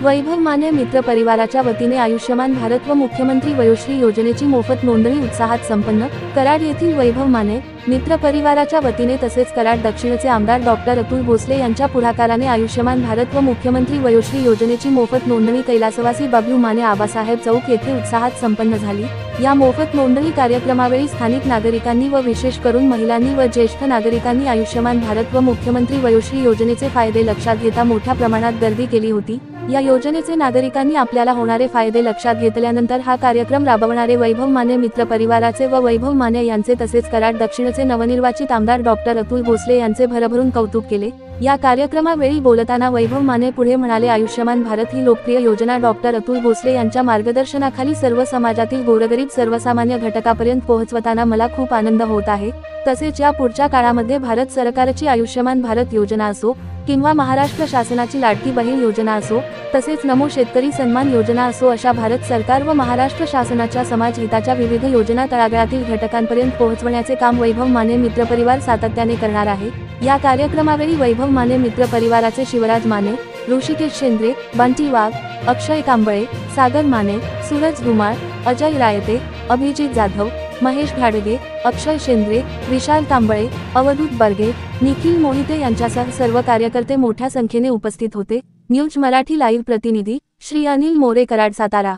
वैभव माने मित्र परिवाराच्या वतीने आयुष्यमान भारत व मुख्यमंत्री वयोश्री योजनेची मोफत नोंदणी उत्साहात संपन्न। कराड येथील वैभव माने मित्र परिवाराच्या वतीने तसेच कराड दक्षिणचे आमदार डॉक्टर अतुल भोसले यांच्या पुढाकाराने आयुष्यमान भारत व मुख्यमंत्री वयोश्री योजनेची मोफत नोंदणी कैलासवासी बाबू माने आबासाहेब चौक येथे उत्साहात संपन्न झाली। या मोफत नोंदणी कार्यक्रमावेळी स्थानिक नागरिकांनी व विशेष करून महिलांनी व ज्येष्ठ नागरिकांनी आयुष्यमान भारत व मुख्यमंत्री वयोश्री योजनेचे फायदे लक्षात घेता मोठ्या प्रमाणात गर्दी केली होती। या योजनेचे नागरिकांनी आपल्याला होणारे फायदे लक्षात घेतल्यानंतर हा कार्यक्रम राबवणारे वैभव माने मित्र परिवाराचे व वैभव माने यांचे तसेच कराड दक्षिणचे नवनिर्वाचित आमदार डॉक्टर अतुल भोसले यांचे भरभरून कौतुक केले। या कार्यक्रमावेळी बोलताना वैभव माने पुढे म्हणाले, आयुष्यमान भारत ही लोकप्रिय योजना डॉक्टर अतुल भोसले यांच्या मार्गदर्शनाखाली सर्व समाजातील गोरगरीब सर्वसामान्य घटकापर्यंत पोहोचवताना मला खूप आनंद होत आहे। तसेच या पुढच्या काळामध्ये भारत सरकारची आयुष्यमान भारत योजना असो किंवा महाराष्ट्र शासनाची लाडकी बहीण योजना असो तसेच नमो शेतकरी सन्मान योजना असो, अशा भारत सरकार व महाराष्ट्र शासनाच्या समाज हिताच्या विविध योजना तळागाळातील घटकांपर्यंत पोहोचवण्याचे काम वैभव माने मित्र परिवार सातत्याने करणार आहे। या कार्यक्रमावेळी वैभव माने मित्र परिवाराचे शिवराज माने, ऋषिकेश शेंद्रे, बंटी वाघ, अक्षय कांबळे, सागर माने, सूरज धुमाळ, अजय रायते, अभिजित जाधव, महेश घाडगे, अक्षय शेंद्रे, विशाल कांबळे, अवधूत बर्गे, निखिल मोहिते यांच्यासह सर्व कार्यकर्ते मोठ्या संख्येने उपस्थित होते। न्यूज मराठी लाईव्ह प्रतिनिधी श्री अनिल मोरे, कराड, सातारा।